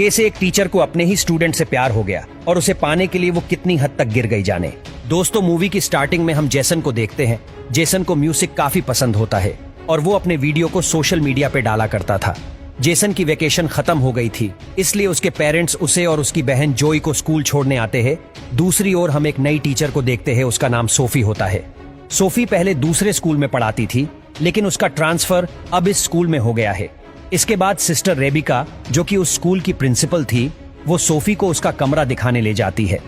कैसे एक टीचर को अपने ही स्टूडेंट से प्यार हो गया और उसे पाने के लिए वो कितनी हद तक गिर गई जाने। दोस्तों, मूवी की स्टार्टिंग में हम जेसन को देखते हैं। जेसन को म्यूजिक काफी पसंद होता है और वो अपने वीडियो को सोशल मीडिया पे डाला करता था। जेसन की वेकेशन खत्म हो गई थी, इसलिए उसके पेरेंट्स उसे और उसकी बहन जोई को स्कूल छोड़ने आते हैं। दूसरी ओर हम एक नई टीचर को देखते हैं, उसका नाम सोफी होता है। सोफी पहले दूसरे स्कूल में पढ़ाती थी, लेकिन उसका ट्रांसफर अब इस स्कूल में हो गया है। इसके बाद सिस्टर रेबिका, जो कि उस स्कूल की प्रिंसिपल थी, वो सोफी को उसका कमरा दिखाने ले जाती है।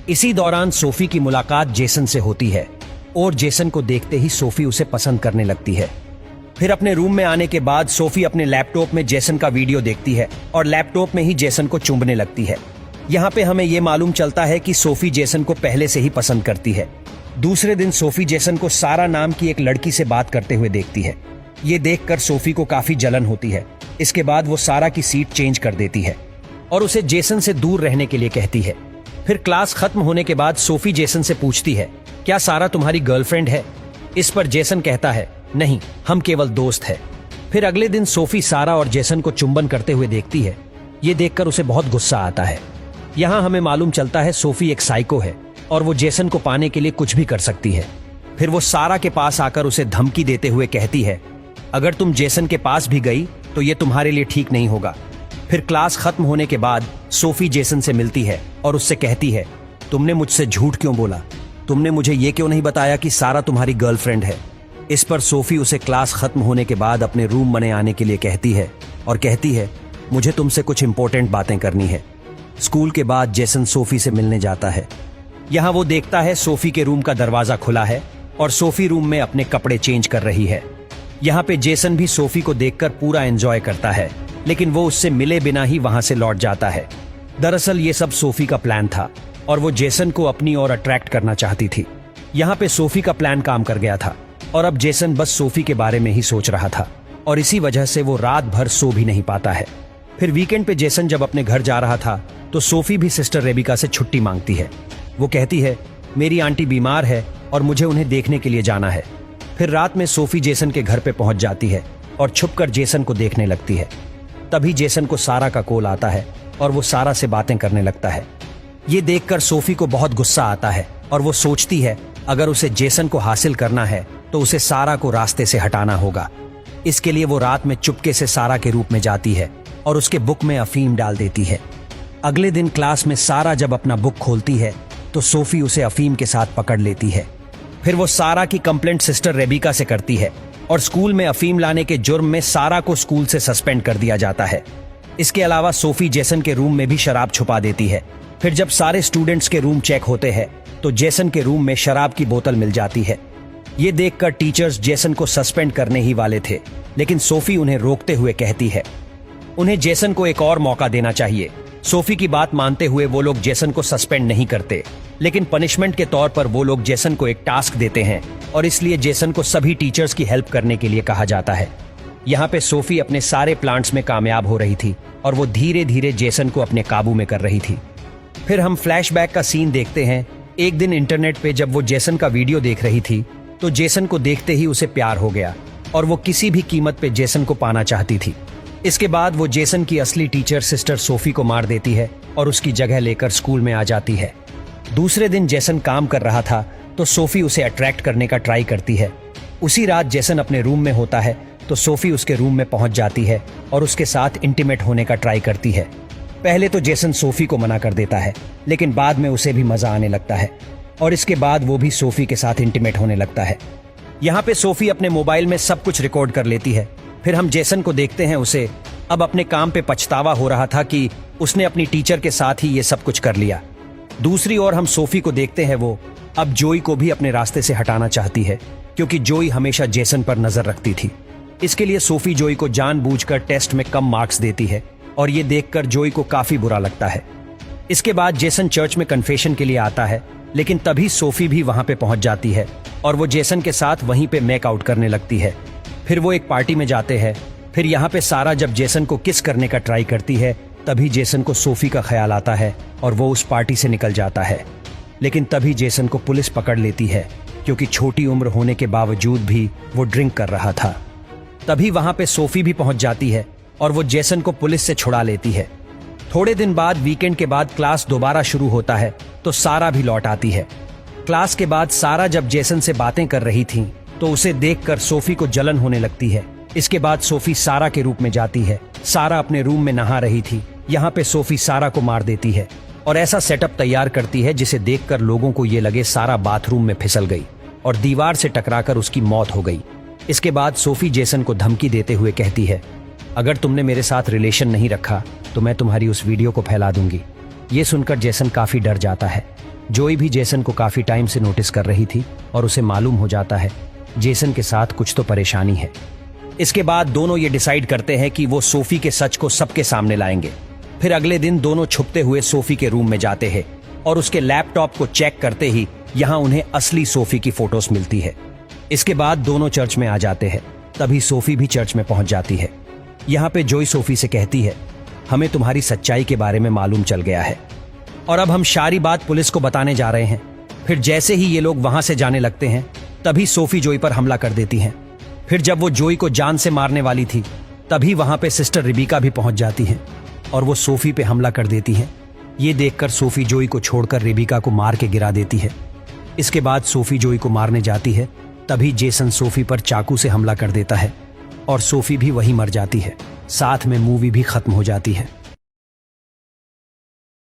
इसी दौरान सोफी की मुलाकात जेसन से होती है और जेसन को देखते ही सोफी उसे पसंद करने लगती है। फिर अपने रूम में आने के बाद सोफी अपने लैपटॉप में जेसन का वीडियो देखती है और लैपटॉप में ही जेसन को चूमने लगती है। यहाँ पे हमें ये मालूम चलता है कि सोफी जेसन को पहले से ही पसंद करती है। दूसरे दिन सोफी जेसन को सारा नाम की एक लड़की से बात करते हुए देखती है। ये देखकर सोफी को काफी जलन होती है। इसके बाद वो सारा की सीट चेंज कर देती है और उसे जेसन से दूर रहने के लिए कहती है। फिर क्लास खत्म होने के बाद सोफी जेसन से पूछती है, क्या सारा तुम्हारी गर्लफ्रेंड है? इस पर जेसन कहता है, नहीं, हम केवल दोस्त हैं। फिर अगले दिन सोफी सारा और जेसन को चुंबन करते हुए देखती है। ये देखकर उसे बहुत गुस्सा आता है। यहाँ हमें मालूम चलता है सोफी एक साइको है और वो जेसन को पाने के लिए कुछ भी कर सकती है। फिर वो सारा के पास आकर उसे धमकी देते हुए कहती है, अगर तुम जेसन के पास भी गई तो ये तुम्हारे लिए ठीक नहीं होगा। फिर क्लास खत्म होने के बाद सोफी जेसन से मिलती है और उससे कहती है, तुमने मुझसे झूठ क्यों बोला? तुमने मुझे ये क्यों नहीं बताया कि सारा तुम्हारी गर्लफ्रेंड है? इस पर सोफी उसे क्लास खत्म होने के बाद अपने रूम में आने के लिए कहती है और कहती है, मुझे तुमसे कुछ इंपॉर्टेंट बातें करनी है। स्कूल के बाद जेसन सोफी से मिलने जाता है। यहाँ वो देखता है सोफी के रूम का दरवाजा खुला है और सोफी रूम में अपने कपड़े चेंज कर रही है। यहाँ पे जेसन भी सोफी को देखकर पूरा एंजॉय करता है, लेकिन वो उससे मिले बिना ही वहां से लौट जाता है। दरअसल ये सब सोफी का प्लान था और वो जेसन को अपनी ओर अट्रैक्ट करना चाहती थी। यहाँ पे सोफी का प्लान काम कर गया था और अब जेसन बस सोफी के बारे में ही सोच रहा था और इसी वजह से वो रात भर सो भी नहीं पाता है। फिर वीकेंड पे जेसन जब अपने घर जा रहा था तो सोफी भी सिस्टर रेबिका से छुट्टी मांगती है। वो कहती है, मेरी आंटी बीमार है और मुझे उन्हें देखने के लिए जाना है। फिर रात में सोफी जेसन के घर पे पहुंच जाती है और छुपकर जेसन को देखने लगती है। तभी जेसन को सारा का कॉल आता है और वो सारा से बातें करने लगता है। ये देखकर सोफी को बहुत गुस्सा आता है और वो सोचती है, अगर उसे जेसन को हासिल करना है तो उसे सारा को रास्ते से हटाना होगा। इसके लिए वो रात में चुपके से सारा के रूप में जाती है और उसके बुक में अफीम डाल देती है। अगले दिन क्लास में सारा जब अपना बुक खोलती है तो सोफी उसे अफीम के साथ पकड़ लेती है। फिर वो सारा की कंप्लेंट सिस्टर रेबिका से करती है और स्कूल में अफीम लाने के जुर्म में सारा को स्कूल से सस्पेंड कर दिया जाता है। इसके अलावा सोफी जेसन के रूम में भी शराब छुपा देती है। फिर जब सारे स्टूडेंट्स के रूम चेक होते हैं तो जेसन के रूम में शराब की बोतल मिल जाती है। ये देखकर टीचर्स जेसन को सस्पेंड करने ही वाले थे, लेकिन सोफी उन्हें रोकते हुए कहती है, उन्हें जेसन को एक और मौका देना चाहिए। सोफी की बात मानते हुए वो लोग जेसन को सस्पेंड नहीं करते, लेकिन पनिशमेंट के तौर पर वो लोग जेसन को एक टास्क देते हैं और इसलिए जेसन को सभी टीचर्स की हेल्प करने के लिए कहा जाता है। यहाँ पे सोफी अपने सारे प्लान्स में कामयाब हो रही थी और वो धीरे धीरे जेसन को अपने काबू में कर रही थी। फिर हम फ्लैशबैक का सीन देखते हैं। एक दिन इंटरनेट पे जब वो जेसन का वीडियो देख रही थी तो जेसन को देखते ही उसे प्यार हो गया और वो किसी भी कीमत पे जेसन को पाना चाहती थी। इसके बाद वो जेसन की असली टीचर सिस्टर सोफी को मार देती है और उसकी जगह लेकर स्कूल में आ जाती है। दूसरे दिन जेसन काम कर रहा था तो सोफी उसे अट्रैक्ट करने का ट्राई करती है। उसी रात जेसन अपने रूम में होता है तो सोफी उसके रूम में पहुंच जाती है और उसके साथ इंटीमेट होने का ट्राई करती है। पहले तो जेसन सोफी को मना कर देता है, लेकिन बाद में उसे भी मजा आने लगता है और इसके बाद वो भी सोफी के साथ इंटीमेट होने लगता है। यहाँ पे सोफी अपने मोबाइल में सब कुछ रिकॉर्ड कर लेती है। फिर हम जेसन को देखते हैं, उसे अब अपने काम पे पछतावा हो रहा था कि उसने अपनी टीचर के साथ ही ये सब कुछ कर लिया। दूसरी ओर हम सोफी को देखते हैं, वो अब जोई को भी अपने रास्ते से हटाना चाहती है क्योंकि जोई हमेशा जेसन पर नजर रखती थी। इसके लिए सोफी जोई को जानबूझकर टेस्ट में कम मार्क्स देती है और ये देखकर जोई को काफी बुरा लगता है। इसके बाद जेसन चर्च में कन्फेशन के लिए आता है, लेकिन तभी सोफी भी वहां पे पहुंच जाती है और वो जेसन के साथ वहीं पे मेक आउट करने लगती है। फिर वो एक पार्टी में जाते हैं। फिर यहाँ पे सारा जब जेसन को किस करने का ट्राई करती है तभी जेसन को सोफी का ख्याल आता है और वो उस पार्टी से निकल जाता है। लेकिन तभी जेसन को पुलिस पकड़ लेती है क्योंकि छोटी उम्र होने के बावजूद भी वो ड्रिंक कर रहा था। तभी वहां पे सोफी भी पहुंच जाती है और वो जेसन को पुलिस से छुड़ा लेती है। थोड़े दिन बाद वीकेंड के बाद क्लास दोबारा शुरू होता है तो सारा भी लौट आती है। क्लास के बाद सारा जब जेसन से बातें कर रही थी तो उसे देखकर सोफी को जलन होने लगती है। इसके बाद सोफी सारा के रूप में जाती है। सारा अपने रूम में नहा रही थी। यहाँ पे सोफी सारा को मार देती है और ऐसा सेटअप तैयार करती है जिसे देखकर लोगों को ये लगे सारा बाथरूम में फिसल गई और दीवार से टकराकर उसकी मौत हो गई। इसके बाद सोफी जेसन को धमकी देते हुए कहती है, अगर तुमने मेरे साथ रिलेशन नहीं रखा तो मैं तुम्हारी उस वीडियो को फैला दूंगी। ये सुनकर जेसन काफी डर जाता है। जोई भी जेसन को काफी टाइम से नोटिस कर रही थी और उसे मालूम हो जाता है जेसन के साथ कुछ तो परेशानी है। इसके बाद दोनों ये डिसाइड करते हैं कि वो सोफी के सच को सबके सामने लाएंगे। फिर अगले दिन दोनों छुपते हुए सोफी के रूम में जाते हैं और उसके लैपटॉप को चेक करते ही यहाँ उन्हें असली सोफी की फोटोज मिलती है। इसके बाद दोनों चर्च में आ जाते हैं। तभी सोफी भी चर्च में पहुंच जाती है। यहाँ पे जोई सोफी से कहती है, हमें तुम्हारी सच्चाई के बारे में मालूम चल गया है और अब हम सारी बात पुलिस को बताने जा रहे हैं। फिर जैसे ही ये लोग वहां से जाने लगते हैं तभी सोफी जोई पर हमला कर देती हैं। फिर जब वो जोई को जान से मारने वाली थी तभी वहां पे सिस्टर रिबिका भी पहुंच जाती हैं और वो सोफी पे हमला कर देती हैं। ये देखकर सोफी जोई को छोड़कर रिबिका को मार के गिरा देती है। इसके बाद सोफी जोई को मारने जाती है तभी जेसन सोफी पर चाकू से हमला कर देता है और सोफी भी वहीं मर जाती है। साथ में मूवी भी खत्म हो जाती है।